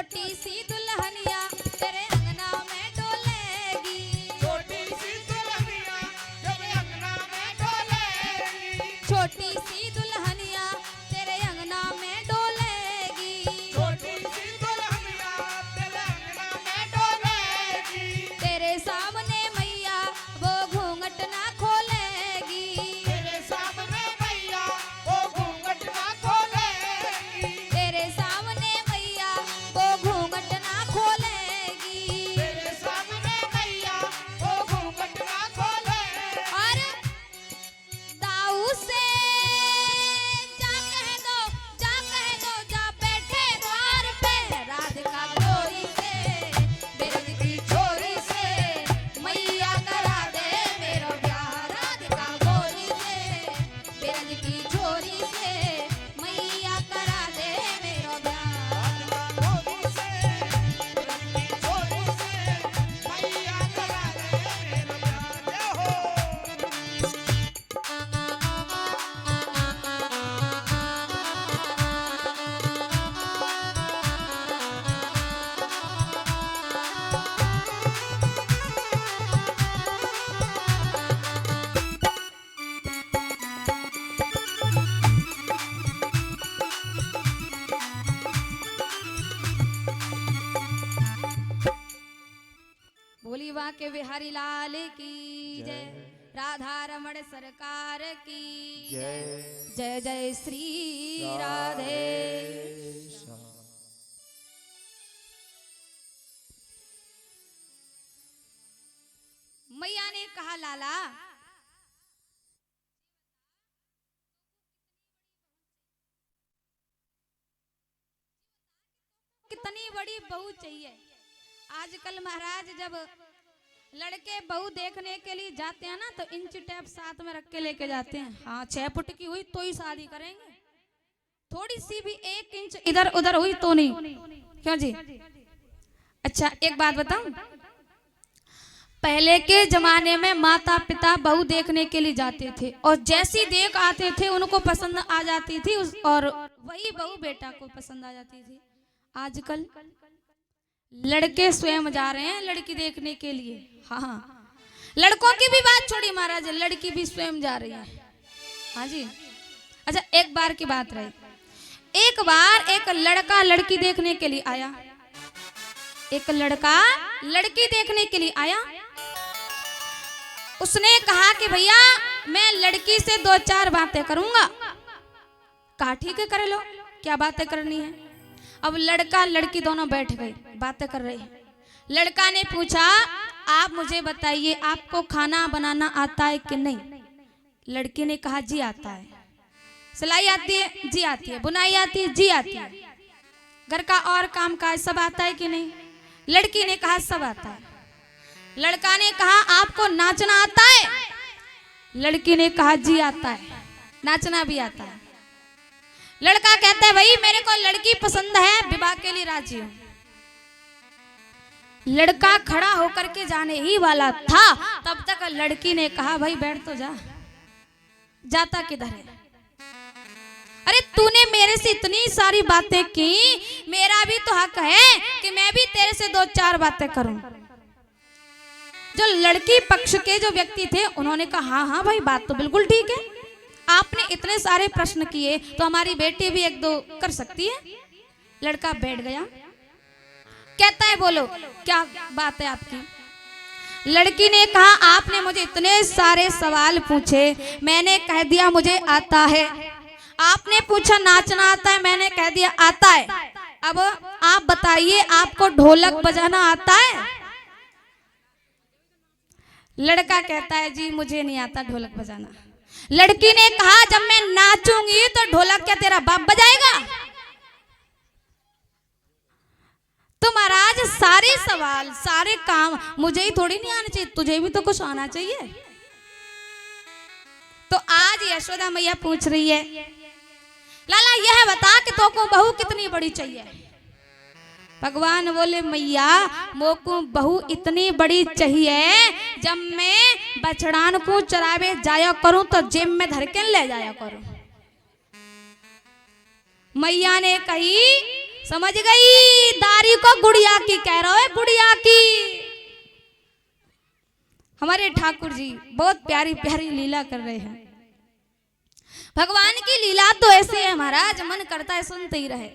छोटी सी दुल्हनिया तेरे अंगना में डोलेगी, छोटी सी दुल्हनिया तेरे अंगना में डोलेगी, छोटी सी दुल्हनिया तेरे अंगना में डोलेगी, छोटी सी दुल्हनिया तेरे अंगना में डोलेगी, तेरे सामने मैया वो घूंघट ना खोलेगी, तेरे सामने मैया वो घूंघट ना खोलेगी, तेरे सामने मैया वो घूंघट ना खोलेगी। तेरे सामने मैया वो घूंघट ना खोलेगी। और दाऊ से जा कह दो, जा कह दो, जा बैठे द्वार पे राधिका गोरी से, बिरज की छोरी से मैया करा दे मेरो ब्याह, राधिका गोरी से, बिरज की छोरी से मैया करा दे मेरो ब्याह। छोरी से लड़की छोरी से मैया करा दे मेरा प्यार हो। बोली वाह के बिहारी लाल की जय, राधा रमण सरकार की जय जय जय श्री राधे। मैया ने कहा लाला कितनी बड़ी बहू चाहिए। आजकल महाराज जब लड़के बहू देखने के लिए जाते हैं ना तो इंच टेप साथ में रख के लेके जाते हैं। हाँ 6 फुट की हुई तो ही शादी करेंगे, थोड़ी सी भी 1 इंच इधर उधर हुई तो नहीं। क्यों जी? अच्छा एक बात बताऊं, पहले के जमाने में माता पिता बहू देखने के लिए जाते थे और जैसी देख आते थे उनको पसंद आ जाती थी और वही बहू बेटा को पसंद आ जाती थी। आजकल लड़के स्वयं जा रहे हैं लड़की देखने के लिए। हाँ लड़कों की भी बात छोड़ी महाराज, लड़की भी स्वयं जा रही है। हाँ जी। अच्छा एक बार की बात रही, एक बार एक लड़का लड़की देखने के लिए आया, एक लड़का लड़की देखने के लिए आया। उसने कहा कि भैया मैं लड़की से 2-4 बातें करूंगा। कहा ठीक है कर लो, क्या बातें करनी है। अब लड़का लड़की दोनों बैठ गए, बातें कर रहे हैं। लड़का ने पूछा आप मुझे बताइए आपको खाना बनाना आता है कि नहीं। लड़की ने कहा जी आता है। सिलाई आती है? जी आती है। बुनाई आती है? जी आती है। घर का और काम काज सब आता है कि नहीं? लड़की ने कहा सब आता है। लड़का ने कहा आपको नाचना आता है? लड़की ने कहा जी आता है, नाचना भी आता है। लड़का कहता है भाई मेरे को लड़की पसंद है, विवाह के लिए राजी हूं। लड़का खड़ा होकर के जाने ही वाला था तब तक लड़की ने कहा भाई बैठ तो जा, जाता किधर है? अरे तूने मेरे से इतनी सारी बातें की, मेरा भी तो हक है कि मैं भी तेरे से 2-4 बातें करूं। जो लड़की पक्ष के जो व्यक्ति थे उन्होंने कहा हाँ हाँ भाई बात तो बिल्कुल ठीक है, आपने इतने सारे प्रश्न किए तो हमारी बेटी भी 1-2 कर सकती है। लड़का बैठ गया, कहता है बोलो क्या बात है आपकी। लड़की ने कहा आपने मुझे इतने सारे सवाल पूछे, मैंने कह दिया मुझे आता है। आपने पूछा नाचना आता है, मैंने कह दिया आता है। अब आप बताइए आपको ढोलक बजाना आता है? लड़का कहता है जी मुझे नहीं आता ढोलक बजाना। लड़की ने कहा जब मैं नाचूंगी तो ढोलक क्या तेरा बाप बजाएगा? तो महाराज सारे सवाल सारे काम मुझे ही थोड़ी नहीं आने चाहिए, तुझे भी तो कुछ आना चाहिए। तो आज यशोदा मैया पूछ रही है लाला यह बता कि तो को बहू कितनी बड़ी चाहिए। भगवान बोले मैया मोको बहू इतनी बड़ी चाहिए जब मैं बछड़ान को चरावे जाया करूं तो जेब में धर के ले जाया करूं। मैया ने कही समझ गई, दारी को गुड़िया की कह रहा है, गुड़िया की। हमारे ठाकुर जी बहुत प्यारी प्यारी लीला कर रहे हैं। भगवान की लीला तो ऐसे है महाराज, मन करता है सुनते ही रहे।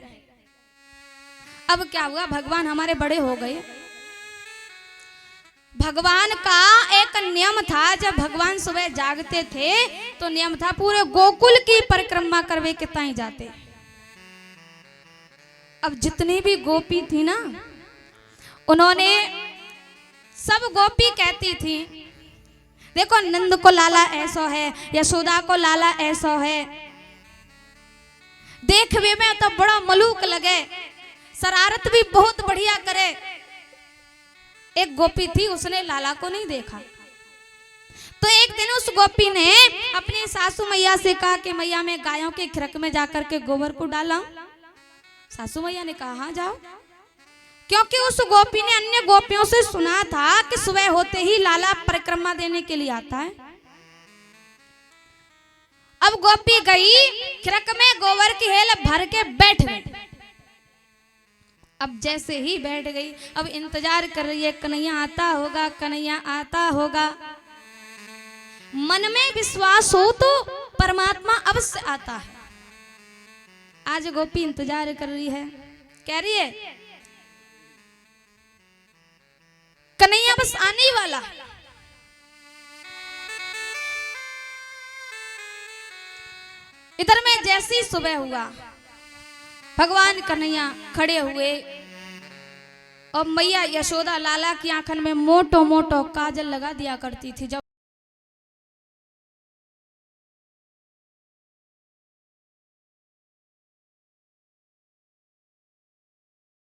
अब क्या हुआ, भगवान हमारे बड़े हो गए। भगवान का एक नियम था, जब भगवान सुबह जागते थे तो नियम था पूरे गोकुल की परिक्रमा करवे के ताई जाते। अब जितनी भी गोपी थी ना, उन्होंने सब गोपी कहती थी, देखो नंद को लाला ऐसा है, यशोदा को लाला ऐसा है, देखने में तो बड़ा मलूक लगे, शरारत भी बहुत बढ़िया करे। एक गोपी थी, उसने लाला को नहीं देखा। तो एक दिन उस गोपी ने अपनी सासू मैया से कहा कि मैया मैं गायों के खिरक में जाकर के गोबर को डाला। सासू मैया ने कहा हाँ जाओ, क्योंकि उस गोपी ने अन्य गोपियों से सुना था कि सुबह होते ही लाला परिक्रमा देने के लिए आता है। अब गोपी गई, खिरक में गोबर की हेल भर के बैठ गई। अब जैसे ही बैठ गई, अब इंतजार कर रही है, कन्हैया आता होगा, कन्हैया आता होगा। मन में विश्वास हो तो परमात्मा अवश्य आता है। आज गोपी इंतजार कर रही है, कह रही है कन्हैया बस आने ही वाला। इधर में जैसी सुबह हुआ, भगवान कन्हैया खड़े हुए और मैया यशोदा लाला की आंखन में मोटो मोटो काजल लगा दिया करती थी। जब